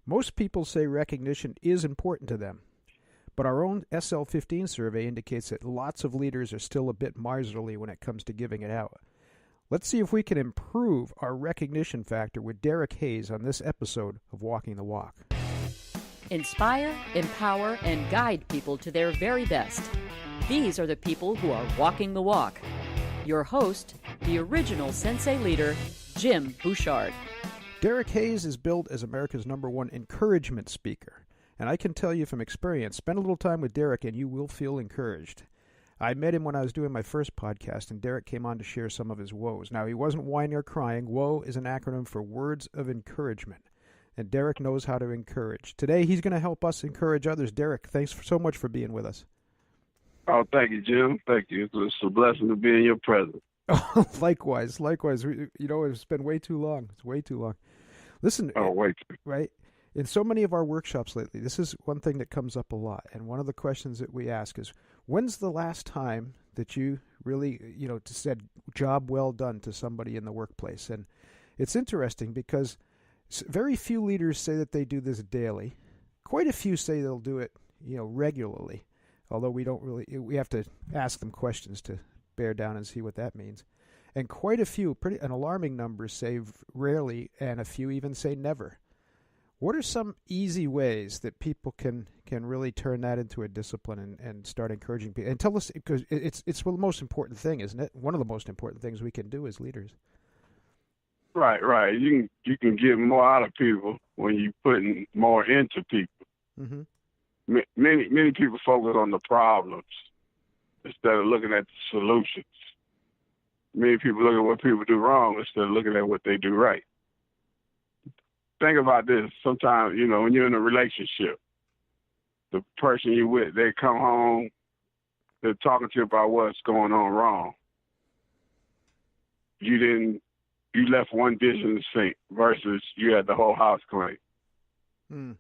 Most people say recognition is important to them, but our own SL15 survey indicates that lots of leaders are still a bit miserly when it comes to giving it out. Let's see if we can improve our recognition factor with Derrick Hayes on this episode of Walking the Walk. Inspire, empower, and guide people to their very best. These are the people who are walking the walk. Your host, the original Sensei leader, Jim Bouchard. Derrick Hayes is billed as America's #1 encouragement speaker. And I can tell you from experience, spend a little time with Derrick and you will feel encouraged. I met him when I was doing my first podcast, and Derrick came on to share some of his woes. Now, he wasn't whining or crying. WOE is an acronym for Words of Encouragement. And Derrick knows how to encourage. Today, he's going to help us encourage others. Derrick, thanks so much for being with us. Oh, thank you, Jim. Thank you. It's a blessing to be in your presence. Likewise. It's been way too long. It's way too long. Listen. Way too. Right? In so many of our workshops lately, this is one thing that comes up a lot. And one of the questions that we ask is, when's the last time that you really, said job well done to somebody in the workplace? And it's interesting because very few leaders say that they do this daily. Quite a few say they'll do it, regularly. Although we have to ask them questions to bear down and see what that means. And quite a few, an alarming number, say rarely, and a few even say never. What are some easy ways that people can really turn that into a discipline and start encouraging people? And tell us, because it's the most important thing, isn't it? One of the most important things we can do as leaders. Right. You can get more out of people when you putting more into people. Mm-hmm. Many people focus on the problems instead of looking at the solutions. Many people look at what people do wrong instead of looking at what they do right. Think about this. Sometimes, when you're in a relationship, the person you're with, they come home, they're talking to you about what's going on wrong. You left one dish in the sink versus you had the whole house clean.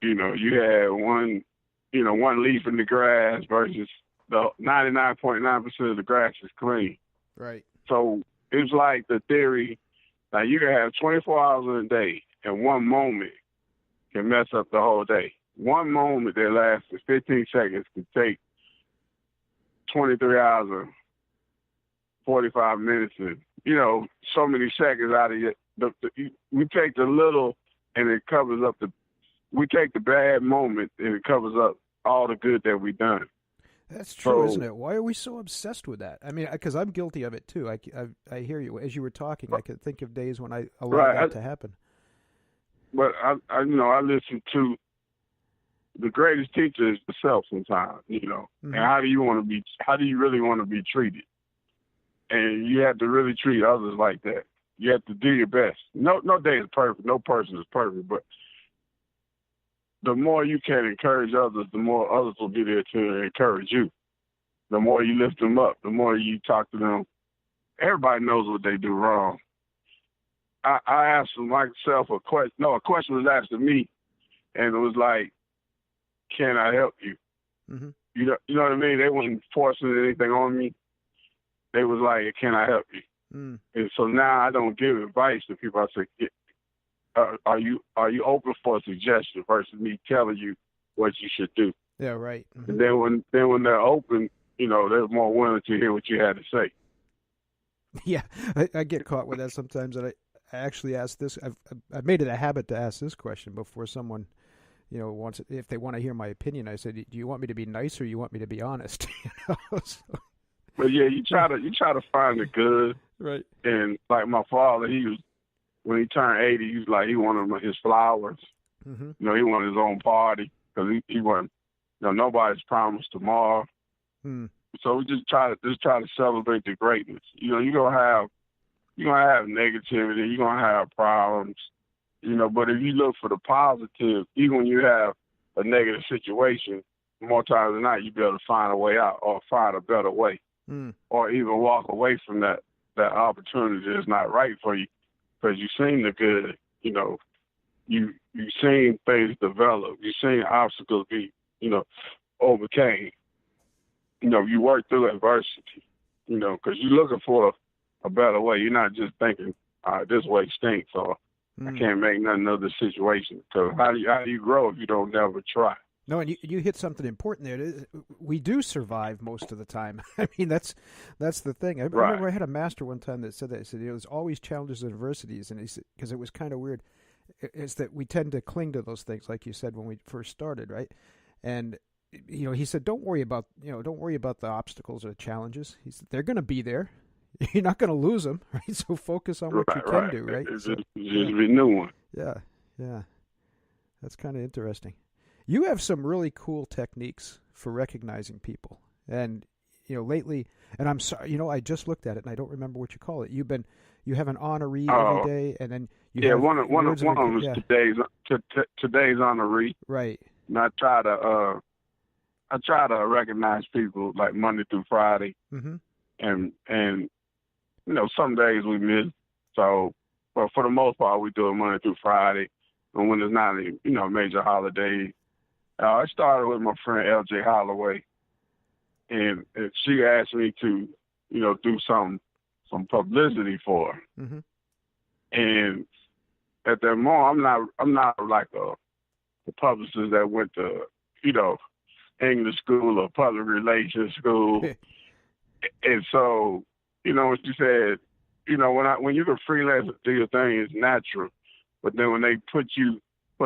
You had one leaf in the grass versus the 99.9% of the grass is clean. Right. So it's like the theory, now you can have 24 hours in a day, and one moment can mess up the whole day. One moment that lasts 15 seconds can take 23 hours or 45 minutes and, so many seconds out of it. We take the little and it covers up we take the bad moment and it covers up all the good that we've done. That's true, isn't it? Why are we so obsessed with that? I mean, because I'm guilty of it too. I hear you. As you were talking, I could think of days when I allowed that to happen. But I listen to the greatest teacher is the self sometimes, Mm-hmm. And how do you really want to be treated? And you have to really treat others like that. You have to do your best. No day is perfect. No person is perfect. But the more you can encourage others, the more others will be there to encourage you. The more you lift them up, the more you talk to them. Everybody knows what they do wrong. I asked myself a question. No, a question was asked to me, and it was like, "Can I help you?" Mm-hmm. You know what I mean? They weren't forcing anything on me. They was like, "Can I help you?" Mm. And so now I don't give advice to people. I say, "Are you open for a suggestion versus me telling you what you should do?" Yeah, right. Mm-hmm. And then when they're open, they're more willing to hear what you had to say. Yeah, I get caught with that sometimes, and I actually ask this. I've made it a habit to ask this question before someone, wants if they want to hear my opinion. I said, "Do you want me to be nice or you want me to be honest?" So. But yeah, you try to find the good. Right. And like my father, when he turned 80, he was like he wanted his flowers. Mm-hmm. He wanted his own party because he wasn't. Nobody's promised tomorrow. Mm. So we just try to celebrate the greatness. You're gonna have negativity. You're gonna have problems. But if you look for the positive, even when you have a negative situation, more times than not, you'll be able to find a way out or find a better way, or even walk away from that opportunity that's not right for you because you've seen the good. You've seen things develop. You've seen obstacles be overcame. You work through adversity. Because you're looking for a better way. You're not just thinking, this way stinks, or I can't make nothing of the situation. So how do you grow if you don't never try? No, and you hit something important there. We do survive most of the time. I mean, that's the thing. I remember I had a master one time that said that. He said, there's always challenges and adversities, and he said, because it was kind of weird, is that we tend to cling to those things, like you said when we first started, right? And he said, don't worry about the obstacles or the challenges. He said they're going to be there. You're not going to lose them, right? So focus on what you can do, right? It's just renew one. Yeah. That's kind of interesting. You have some really cool techniques for recognizing people, and lately. And I'm sorry, I just looked at it and I don't remember what you call it. You have an honoree every day, and then you have one of them is today's honoree. Right. And I try to recognize people like Monday through Friday, and some days we miss. So, but for the most part, we do it Monday through Friday, and when there's not any major holidays. I started with my friend L.J. Holloway, and she asked me to, do some publicity for her. And at that moment, I'm not like a publicist that went to, English school or public relations school. And so, what you said, when you can freelance and do your thing, it's natural. But then when they put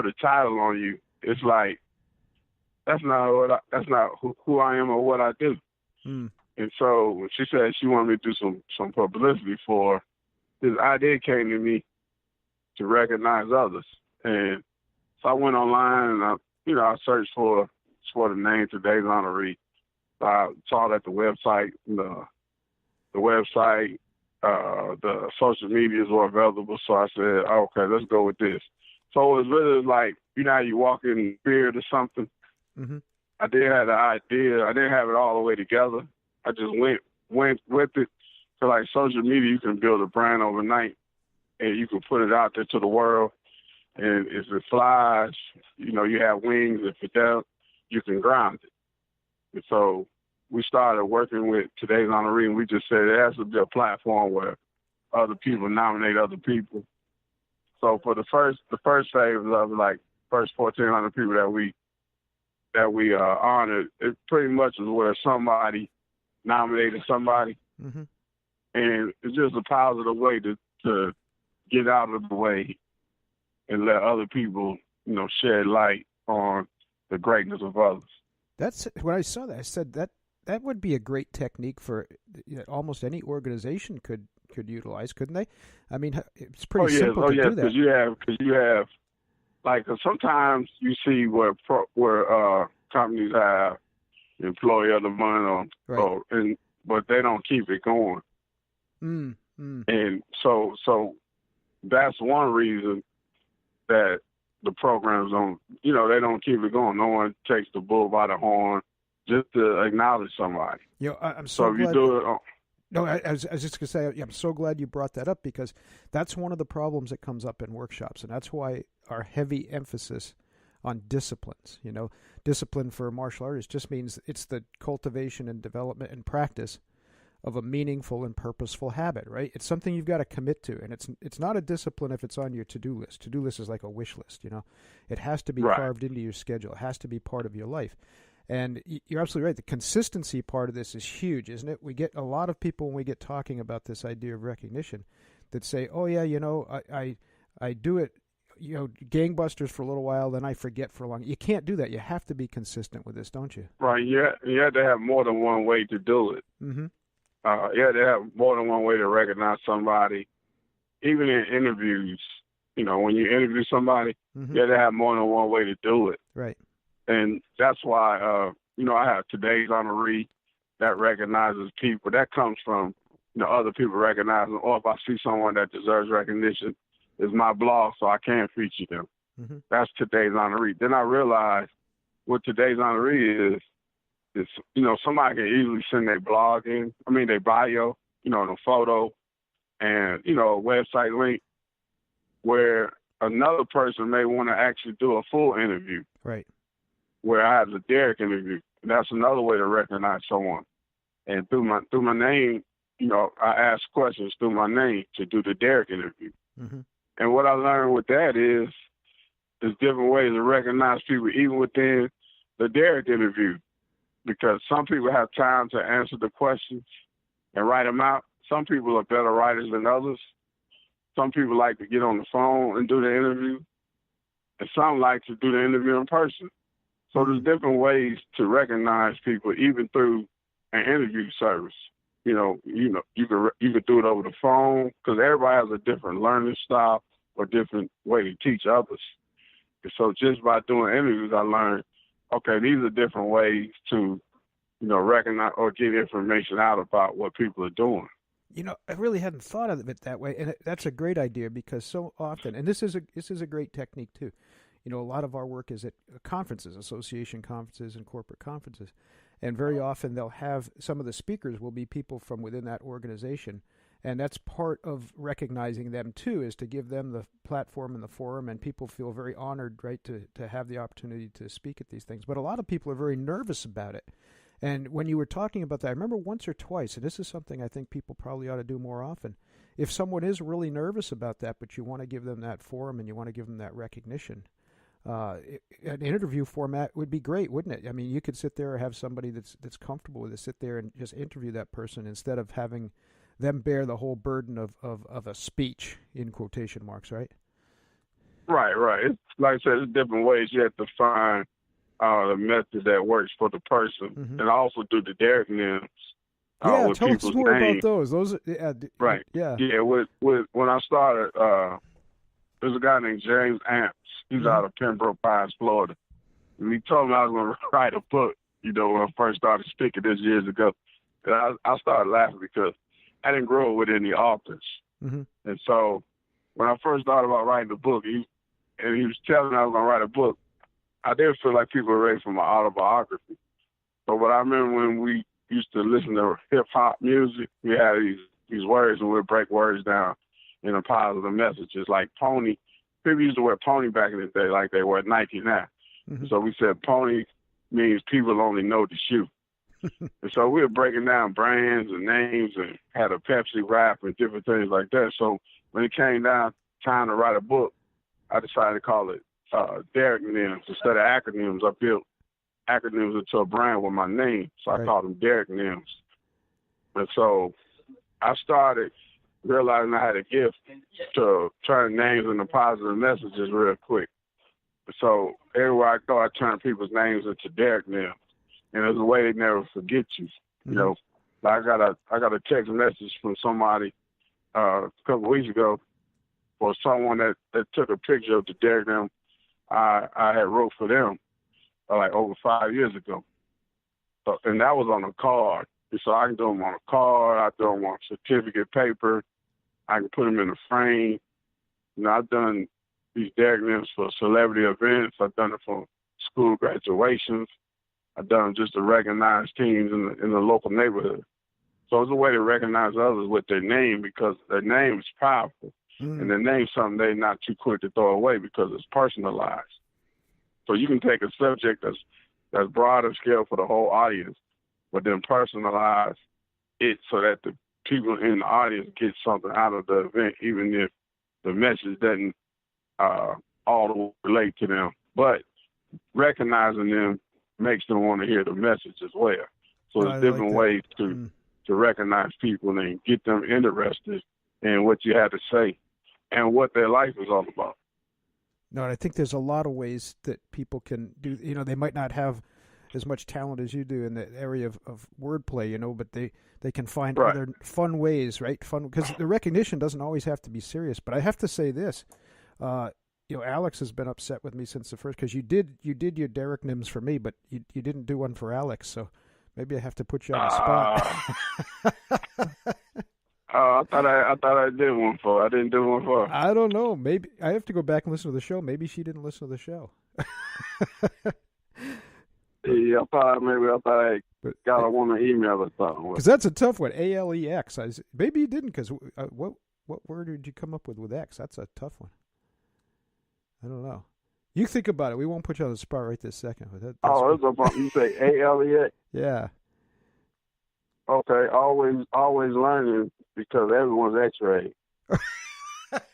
a title on you, it's like, that's not who I am or what I do. And so when she said she wanted me to do some publicity for her, this idea came to me to recognize others. And so I went online and I searched for the name Today's Honoree. So I saw that the website, the social medias were available. So I said, okay, let's go with this. So it was really like, how you walk in Spirit or something. I did have the idea. I didn't have it all the way together. I just went with it. So like social media, you can build a brand overnight, and you can put it out there to the world. And if it flies, you have wings. If it does, you can ground it. And so we started working with Today's Honoree, and we just said it has to be a platform where other people nominate other people. So for the first phase of like first 1,400 people that we honored, it pretty much is where somebody nominated somebody, and it's just a positive way to get out of the way and let other people, shed light on the greatness of others. That's when I saw that. I said that would be a great technique for almost any organization could utilize, couldn't they? I mean, it's pretty simple to do that. Because you have. Like sometimes you see where companies have employee of the month, but they don't keep it going. And so that's one reason that the programs don't, they don't keep it going. No one takes the bull by the horn just to acknowledge somebody. I'm so glad. If you do it. No, I was just going to say, I'm so glad you brought that up, because that's one of the problems that comes up in workshops, and that's why our heavy emphasis on disciplines. Discipline for martial artists just means it's the cultivation and development and practice of a meaningful and purposeful habit, right? It's something you've got to commit to, and it's not a discipline if it's on your to-do list. To-do list is like a wish list, It has to be carved into your schedule. It has to be part of your life. And you're absolutely right. The consistency part of this is huge, isn't it? We get a lot of people when we get talking about this idea of recognition that say, oh, yeah, I do it, gangbusters for a little while, then I forget for a long. You can't do that. You have to be consistent with this, don't you? Right. You have to have more than one way to do it. You have to have more than one way to recognize somebody. Even in interviews, when you interview somebody, you have to have more than one way to do it. Right. And that's why, I have Today's Honoree that recognizes people. That comes from, other people recognizing, or if I see someone that deserves recognition, it's my blog, so I can feature them. That's Today's Honoree. Then I realized what Today's Honoree is, somebody can easily send their blog in, their bio, the photo, and, a website link where another person may want to actually do a full interview. Right. Where I had the Derrick interview. That's another way to recognize someone. And through my name, I ask questions through my name to do the Derrick interview. And what I learned with that is there's different ways to recognize people, even within the Derrick interview, because some people have time to answer the questions and write them out. Some people are better writers than others. Some people like to get on the phone and do the interview, and some like to do the interview in person. So there's different ways to recognize people, even through an interview service. You could do it over the phone, because everybody has a different learning style or different way to teach others. And so just by doing interviews, I learned, okay, these are different ways to, recognize or get information out about what people are doing. I really hadn't thought of it that way, and that's a great idea, because so often, and this is a great technique too. A lot of our work is at conferences, association conferences and corporate conferences, and very often they'll have some of the speakers will be people from within that organization, and that's part of recognizing them too, is to give them the platform and the forum, and people feel very honored, right, to have the opportunity to speak at these things. But a lot of people are very nervous about it. And when you were talking about that, I remember once or twice, and this is something I think people probably ought to do more often. If someone is really nervous about that, but you want to give them that forum and you want to give them that recognition, an interview format would be great, wouldn't it? I mean, you could sit there or have somebody that's comfortable with it, sit there and just interview that person instead of having them bear the whole burden of a speech, in quotation marks, right? Right. It's, like I said, there's different ways you have to find the method that works for the person, and also do the Derrick names. Tell us more about those. Those, right? Yeah. With when I started, there's a guy named James Amps. He's out of Pembroke Pines, Florida. And he told me I was going to write a book. When I first started speaking this years ago, and I started laughing because I didn't grow up with any authors, and so when I first thought about writing a book, he was telling me I was going to write a book. I didn't feel like people were ready for my autobiography. But what I remember when we used to listen to hip-hop music, we had these words, and we'd break words down into positive messages. Like pony, people used to wear pony back in the day like they wear Nike now. So we said pony means people only know the shoe. And so we were breaking down brands and names, and had a Pepsi rap and different things like that. So when it came down time to write a book, I decided to call it Derrick names instead of acronyms. I built acronyms into a brand with my name, so I called them Derrick names. And so I started realizing I had a gift to turn names into positive messages real quick. So everywhere I go, I turn people's names into Derrick names, and there's a way they never forget you. Like I got a text message from somebody a couple of weeks ago, for someone that took a picture of the Derrick name I had wrote for them like over 5 years ago. So, and that was on a card. So I can do them on a card. I do them on certificate paper. I can put them in a frame. I've done these Derrick names for celebrity events. I've done it for school graduations. I've done them just to recognize teams in the local neighborhood. So it's a way to recognize others with their name, because their name is powerful. And their name's something they're not too quick to throw away because it's personalized. So you can take a subject that's broad of scale for the whole audience, but then personalize it so that the people in the audience get something out of the event, even if the message doesn't all relate to them. But recognizing them makes them want to hear the message as well. So there's different ways to recognize people and get them interested in what you have to say and what their life is all about. No, and I think there's a lot of ways that people can do. They might not have as much talent as you do in the area of wordplay, but they can find other fun ways, right? Fun, because the recognition doesn't always have to be serious. But I have to say this, Alex has been upset with me since the first, because you did your Derrick names for me, but you didn't do one for Alex, so maybe I have to put you on the spot. I thought I did one for her. I didn't do one for her. I don't know. Maybe I have to go back and listen to the show. Maybe she didn't listen to the show. Yeah, I thought I got a woman email or something. Because that's a tough one. ALEX. Maybe you didn't, because what word did you come up with X? That's a tough one. I don't know. You think about it. We won't put you on the spot right this second. But you say ALEX? Yeah. Okay, always learning, because everyone's X-ray.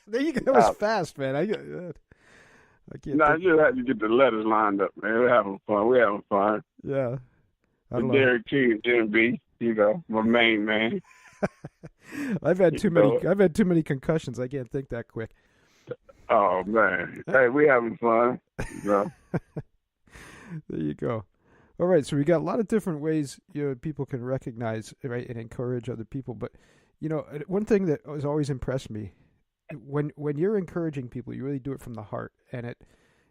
There you go. That was fast, man. I can't. No, I just had to get the letters lined up, man. We're having fun. Yeah. And Derrick Hayes and Jim B, my main man. I've had too many concussions. I can't think that quick. Oh man. Hey, we having fun. There you go. All right, so we got a lot of different ways people can recognize, right, and encourage other people. But one thing that has always impressed me, when you're encouraging people, you really do it from the heart, and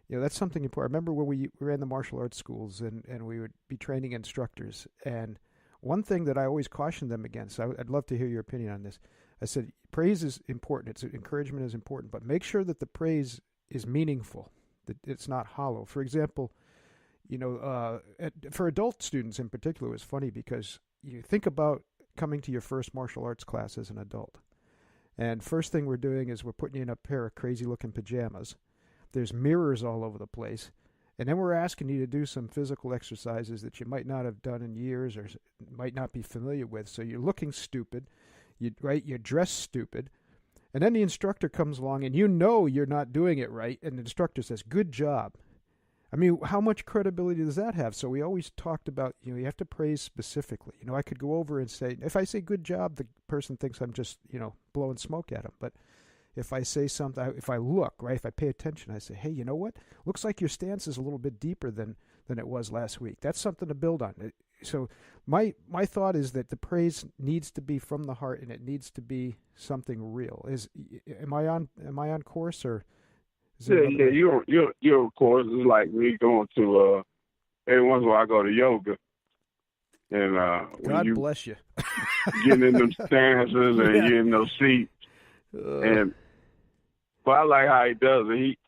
that's something important. I remember when we ran the martial arts schools and we would be training instructors, and one thing that I always cautioned them against, I'd love to hear your opinion on this. I said, praise is important. Encouragement is important, but make sure that the praise is meaningful, that it's not hollow. For example, for adult students in particular, it was funny because you think about coming to your first martial arts class as an adult. And first thing we're doing is we're putting you in a pair of crazy-looking pajamas. There's mirrors all over the place. And then we're asking you to do some physical exercises that you might not have done in years or might not be familiar with. So you're looking stupid, you're dressed stupid. And then the instructor comes along and you're not doing it right, and the instructor says, "Good job." I mean, how much credibility does that have? So we always talked about, you have to praise specifically. I could go over and say, if I say good job, the person thinks I'm just, blowing smoke at them. But if I say something, if I look, right, if I pay attention, I say, hey, you know what? Looks like your stance is a little bit deeper than it was last week. That's something to build on. So my thought is that the praise needs to be from the heart, and it needs to be something real. Am I on course, or? Yeah, you're of course. It's like me going to every once in a while I go to yoga, and God bless you. Getting in them stances and getting in those seats, but I like how he does it.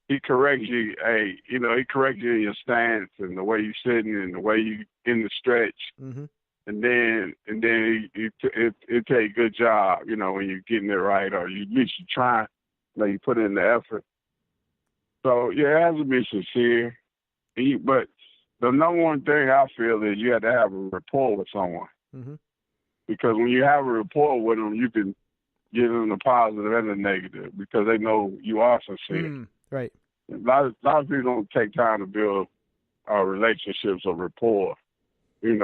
He corrects you. He corrects you in your stance and the way you sitting and the way you in the stretch, mm-hmm. and then it take good job. When you're getting it right, or at least you try, you put in the effort. So, it has to be sincere. But the number one thing I feel is you have to have a rapport with someone. Mm-hmm. Because when you have a rapport with them, you can give them the positive and the negative because they know you are sincere. Right. A lot of people don't take time to build relationships or rapport, and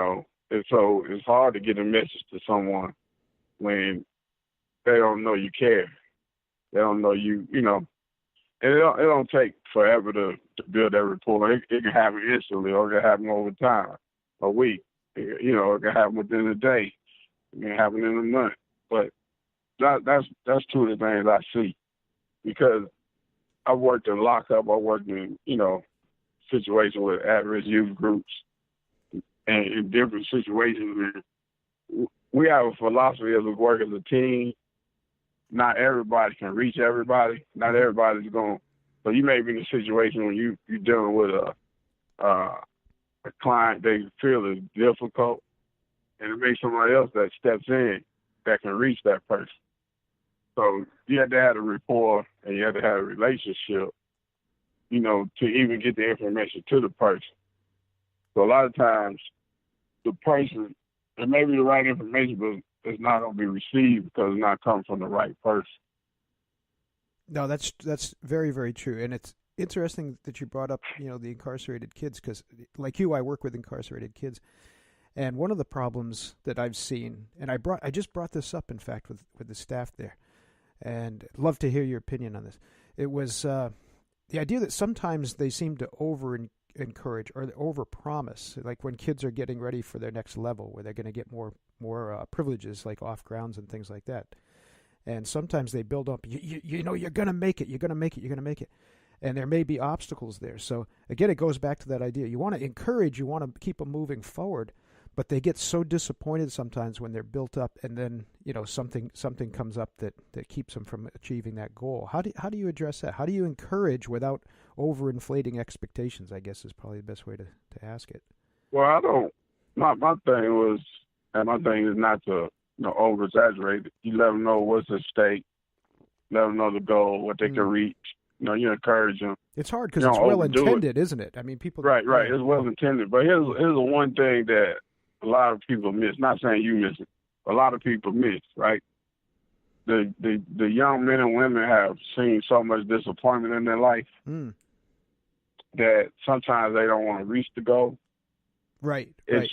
so it's hard to get a message to someone when they don't know you care. They don't know you, And it don't take forever to build that rapport. It can happen instantly, or it can happen over time, a week. It can happen within a day. It can happen in a month. But that's two of the things I see, because I worked in lockup. I worked in situations with at-risk youth groups, and in different situations. We have a philosophy as we work as a team. Not everybody can reach everybody. Not everybody's going. So you may be in a situation when you're dealing with a client they feel is difficult, and it makes somebody else that steps in that can reach that person. So you have to have a rapport, and you have to have a relationship, to even get the information to the person. So a lot of times, the person, it may be the right information, but it's not going to be received because it's not coming from the right person. No, that's very, very true. And it's interesting that you brought up, the incarcerated kids, because like you, I work with incarcerated kids. And one of the problems that I've seen, and I just brought this up, in fact, with the staff there, and I'd love to hear your opinion on this. It was the idea that sometimes they seem to over-encourage or over-promise, like when kids are getting ready for their next level, where they're going to get more privileges, like off grounds and things like that. And sometimes they build up, you're going to make it, you're going to make it, you're going to make it. And there may be obstacles there. So again, it goes back to that idea. You want to encourage, you want to keep them moving forward, but they get so disappointed sometimes when they're built up, and then something comes up that keeps them from achieving that goal. How do you address that? How do you encourage without overinflating expectations, I guess is probably the best way to ask it. Well, I don't. My thing is not to over exaggerate. You let them know what's at stake. Let them know the goal, what they can reach. You encourage them. It's hard because it's well intended, isn't it? I mean, people. Right. It's well intended, but here's the one thing that a lot of people miss. Not saying you miss it. A lot of people miss. Right. the young men and women have seen so much disappointment in their life that sometimes they don't want to reach the goal. Right. It's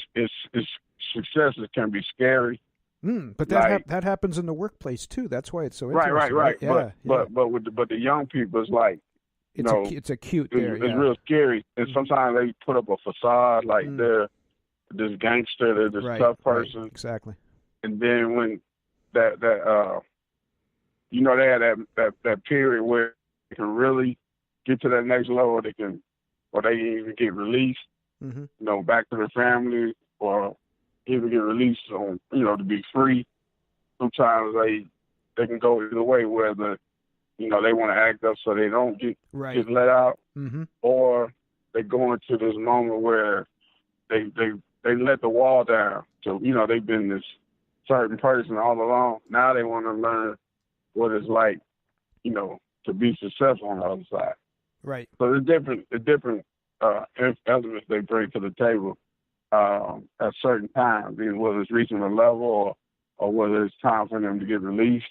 successes can be scary. But that happens in the workplace too. That's why it's so interesting. Right. Yeah, But the young people, it's like, it's acute there. It's real scary. And sometimes they put up a facade like they're this gangster, they're this tough person. Right, exactly. And then when they have that period where they can really get to that next level, or they even get released, back to their family, or even get released on, to be free. Sometimes they can go either way, whether, they want to act up so they don't get let out, or they go into this moment where they let the wall down. So, they've been this certain person all along. Now they want to learn what it's like, to be successful on the other side. Right. So the different elements they bring to the table at certain times, whether it's reaching a level or whether it's time for them to get released,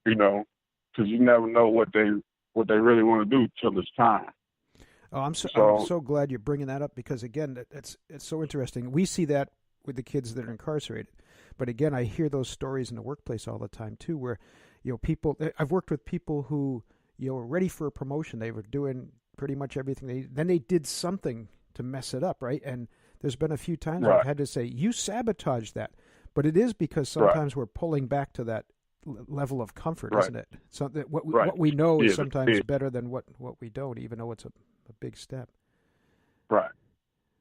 because you never know what they really want to do till it's time. Oh, I'm so glad you're bringing that up, because again, it's so interesting. We see that with the kids that are incarcerated, but again, I hear those stories in the workplace all the time too, where people. I've worked with people who were ready for a promotion. They were doing pretty much everything. Then they did something to mess it up, right? And there's been a few times I've had to say, "You sabotaged that," but it is because sometimes we're pulling back to that level of comfort, isn't it? So that what we know is sometimes better than what we don't, even though it's a big step. Right.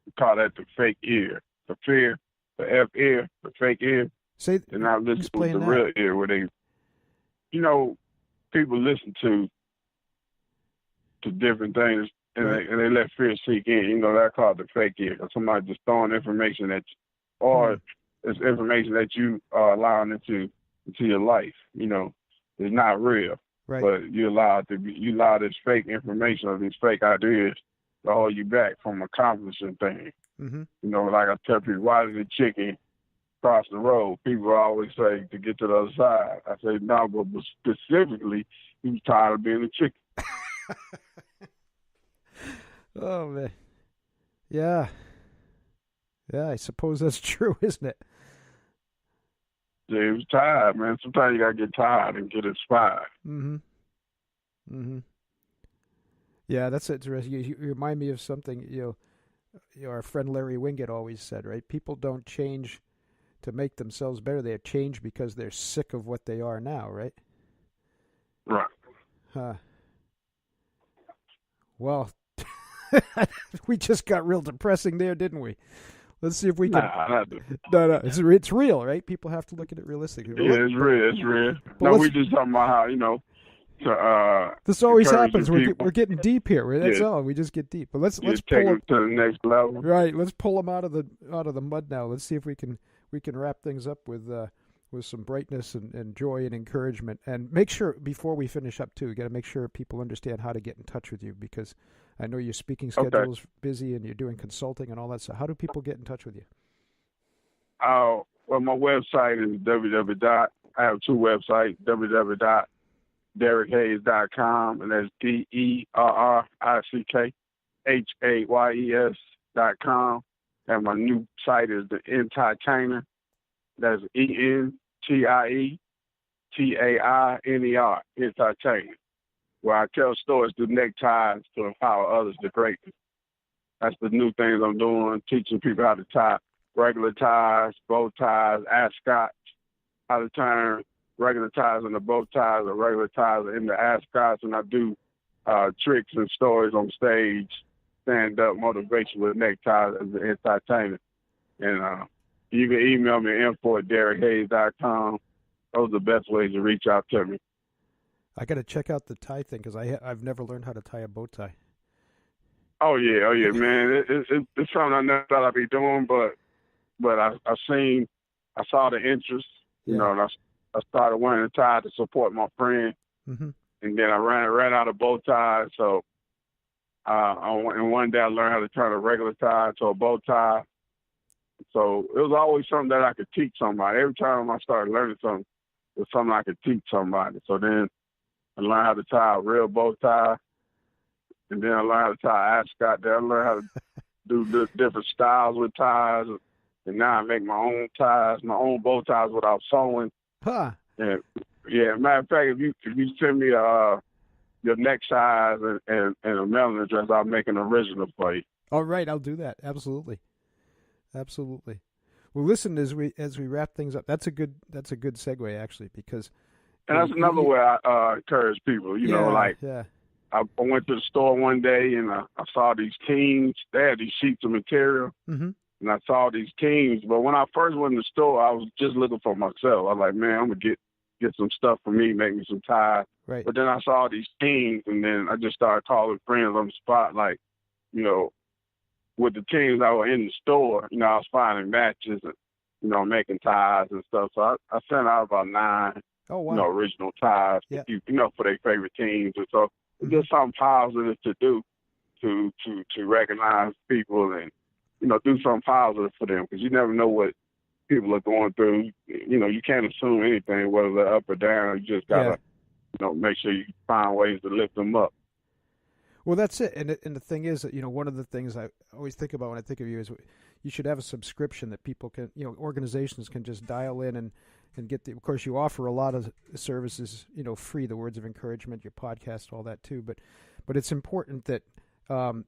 We call that the fake ear, the fear, the F ear, the fake ear. And now listen to the real ear, where they, people listen to different things, and they let fear seek in. That's called the fake ear. Or somebody just throwing information at you, or it's information that you are allowing into your life. It's not real. Right. But you allow this fake information or these fake ideas to hold you back from accomplishing things. Like I tell people, why did the chicken cross the road? People always say to get to the other side. I say no, but specifically, he was tired of being a chicken. Oh man, yeah, I suppose that's true, isn't it? Yeah, he was tired, man. Sometimes you gotta get tired and get inspired. Yeah, that's interesting. You remind me of something. Our friend Larry Winget always said, right? People don't change to make themselves better. They change because they're sick of what they are now, right? Right. Well, we just got real depressing there, didn't we? Let's see if we can. No, it's real, right? People have to look at it realistically. Yeah, it's real. It's real. No, we just talking about how this always happens. We're getting deep here. That's all. We just get deep. But let's pull take them to the next level. Right. Let's pull them out of the mud now. Let's see if we can wrap things up with some brightness and joy and encouragement. And make sure before we finish up too, we got to make sure people understand how to get in touch with you, because I know your speaking schedule is busy and you're doing consulting and all that. So how do people get in touch with you? Well, my website is www. I have two websites, www.derrickhayes.com, and that's DERRICKHAYES.com. And my new site is the Entertainer. That's ENTIETAINER, Entertainer, where I tell stories through neckties to empower others to greatness. That's the new things I'm doing, teaching people how to tie regular ties, bow ties, ascots, how to turn regular ties into bow ties or regular ties into ascots. And I do tricks and stories on stage, stand-up motivation with neckties as an entertainer. And you can email me info@derrickhayes.com. Those are the best ways to reach out to me. I got to check out the tie thing, because I've never learned how to tie a bow tie. Oh yeah, man. It's something I never thought I'd be doing, but I saw the interest, and I started wearing a tie to support my friend, and then I ran out of bow ties. So and one day I learned how to turn a regular tie to a bow tie. So it was always something that I could teach somebody. Every time I started learning something, it's something I could teach somebody. So then I learned how to tie a real bow tie, and then I learned how to tie ascot. Then I learned how to do different styles with ties, and now I make my own ties, my own bow ties without sewing. Huh. And yeah, matter of fact, if you send me your neck size and a mailing address, I'll make an original for you. All right, I'll do that. Absolutely. Well, listen, as we wrap things up, that's a good segue actually, because and that's another way I encourage people. You know, like I went to the store one day and I saw these teams. They had these sheets of material, and I saw these teams. But when I first went in the store, I was just looking for myself. I was like, man, I'm gonna get some stuff for me, make me some ties. Right. But then I saw these teams, and then I just started calling friends on the spot, like, you know, with the teams that were in the store, you know, I was finding matches and, you know, making ties and stuff. So I sent out about 9, you know, original ties, you know, for their favorite teams. And so it's just something positive to do to recognize people and, you know, do something positive for them, because you never know what people are going through. You know, you can't assume anything, whether they're up or down. You just got to, you know, make sure you find ways to lift them up. Well, that's it. And the thing is that, you know, one of the things I always think about when I think of you is you should have a subscription that people can, you know, organizations can just dial in and get of course, you offer a lot of services, you know, free, the words of encouragement, your podcast, all that too. But it's important that,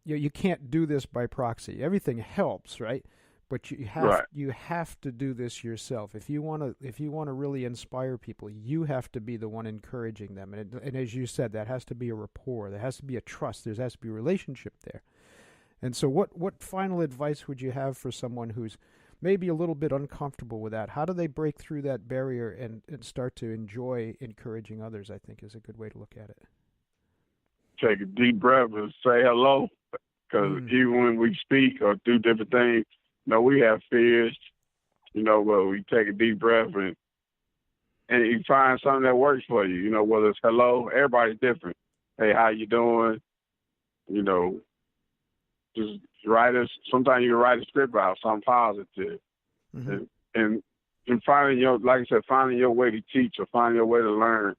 you can't do this by proxy. Everything helps, right? But you have to do this yourself. If you want to really inspire people, you have to be the one encouraging them. And as you said, that has to be a rapport. There has to be a trust. There has to be a relationship there. And so what final advice would you have for someone who's maybe a little bit uncomfortable with that? How do they break through that barrier and start to enjoy encouraging others, I think is a good way to look at it. Take a deep breath and say hello, because even when we speak or do different things, you know, we have fears, you know, but we take a deep breath and you find something that works for you, you know, whether it's hello, everybody's different. Hey, how you doing? You know, just sometimes you can write a script out, something positive. And finding finding your way to teach or finding your way to learn.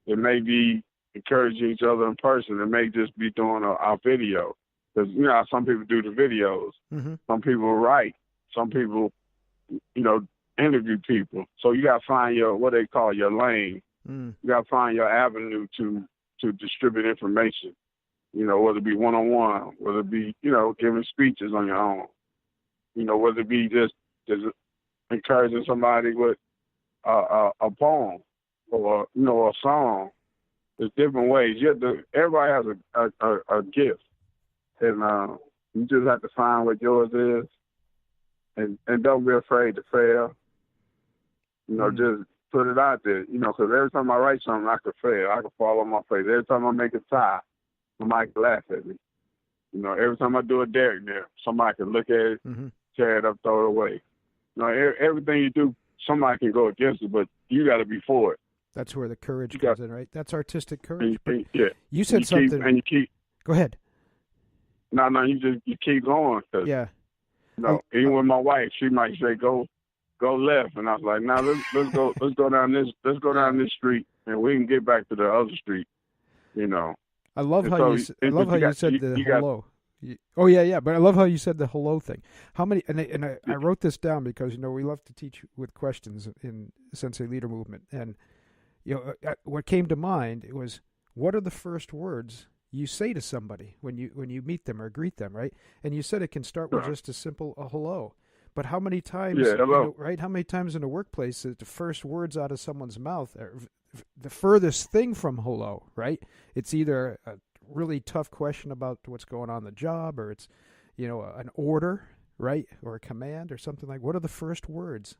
It may be encouraging each other in person. It may just be doing a video. Because, you know, some people do the videos. Some people write. Some people, you know, interview people. So you got to find what they call your lane. You got to find your avenue to distribute information, you know, whether it be one-on-one, whether it be, you know, giving speeches on your own, you know, whether it be just encouraging somebody with a poem or, you know, a song. There's different ways. Everybody has a gift. And you just have to find what yours is, and don't be afraid to fail. You know, just put it out there. You know, because every time I write something, I could fail. I could fall on my face. Every time I make a tie, somebody can laugh at me. You know, every time I do a Derrick there, somebody can look at it, tear it up, throw it away. You know, everything you do, somebody can go against it, but you got to be for it. That's where the courage comes in, right? That's artistic courage. You said something. Go ahead. No, you keep going. Cause, yeah. You know, even with my wife, she might say go left, and I was like, let's go down this street, and we can get back to the other street. You know. I love how you said the hello. But I love how you said the hello thing. How many? And I wrote this down because, you know, we love to teach with questions in Sensei Leader Movement, and you know what came to mind was, what are the first words you say to somebody when you meet them or greet them, right? And you said it can start with just a simple hello. But how many times, right? How many times in a workplace is the first words out of someone's mouth are the furthest thing from hello, right? It's either a really tough question about what's going on in the job, or it's, you know, an order, right? Or a command or something like. What are the first words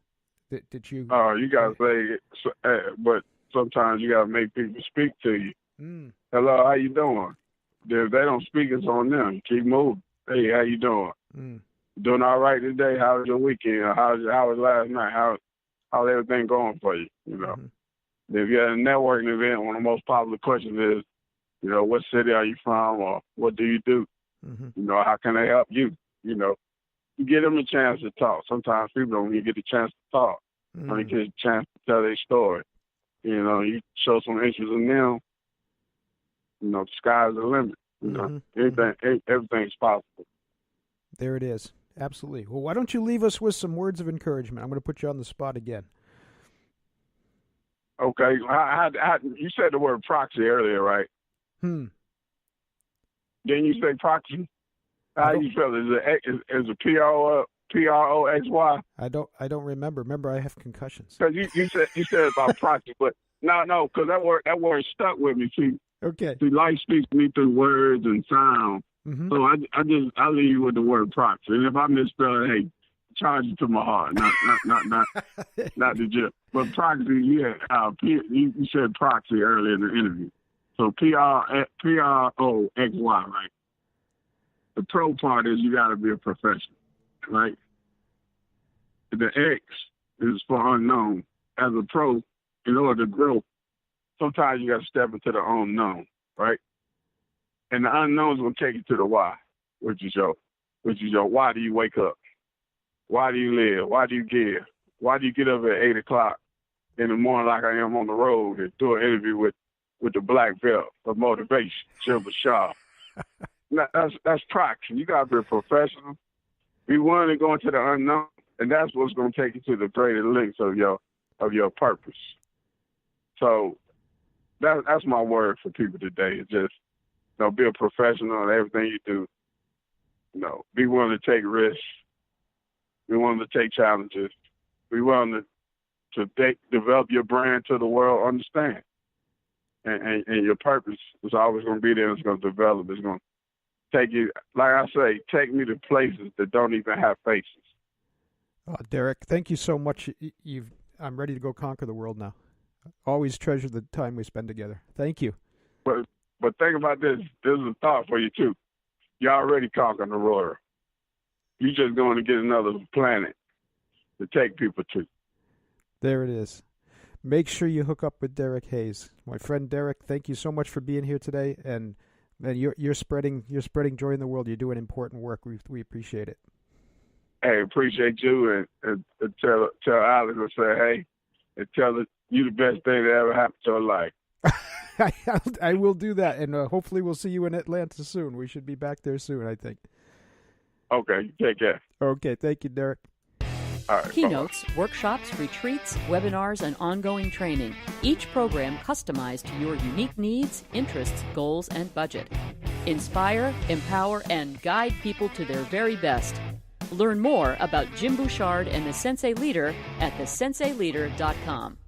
that you? Oh, you gotta say, but sometimes you gotta make people speak to you. Hello, how you doing? If they don't speak, it's on them. Keep moving. Hey, how you doing? Doing all right today? How was your weekend? How was last night? How's everything going for you? You know, if you're at a networking event, one of the most popular questions is, you know, what city are you from, or what do you do? You know, how can they help you? You know, you give them a chance to talk. Sometimes people don't even get a chance to talk. When they get a chance to tell their story. You know, you show some interest in them, you know, the sky's the limit. You know, everything's possible. There it is. Absolutely. Well, why don't you leave us with some words of encouragement? I'm going to put you on the spot again. Okay. You said the word proxy earlier, right? Didn't you say proxy? How you feel? Is it Proxy? I don't remember. Remember, I have concussions. Because you said about proxy, but no, because that word stuck with me. See, okay. See, life speaks to me through words and sound. So I leave you with the word proxy, and if I misspell it, hey, charge it to my heart, not the gym. But proxy, yeah, you said proxy earlier in the interview. So Proxy, right? The pro part is you got to be a professional, right? The X is for unknown. As a pro, in order to grow, sometimes you got to step into the unknown, right? And the unknown is going to take you to the why, which is your why do you wake up? Why do you live? Why do you give? Why do you get up at 8 o'clock in the morning like I am on the road and do an interview with the black belt of motivation, Bouchard? That's proxy. You got to be a professional. Be willing to go into the unknown, and that's what's going to take you to the greater lengths of your purpose. So that's my word for people today. It's just, you know, be a professional in everything you do. You know, be willing to take risks. Be willing to take challenges. Be willing to develop your brand to the world understand. And your purpose is always going to be there. It's going to develop. It's going to take you, like I say, take me to places that don't even have faces. Derrick, thank you so much. I'm ready to go conquer the world now. Always treasure the time we spend together. Thank you. But think about this. This is a thought for you, too. You're already conquering the world. You're just going to get another planet to take people to. There it is. Make sure you hook up with Derrick Hayes. My friend Derrick, thank you so much for being here today. And you're spreading joy in the world. You're doing important work. We appreciate it. Hey, appreciate you, and tell Alex to say hey, and tell her you the best thing that ever happened to her life. I will do that, and hopefully we'll see you in Atlanta soon. We should be back there soon, I think. Okay, take care. Okay, thank you, Derrick. All right, Keynotes, workshops, retreats, webinars, and ongoing training. Each program customized to your unique needs, interests, goals, and budget. Inspire, empower, and guide people to their very best. Learn more about Jim Bouchard and the Sensei Leader at thesenseileader.com.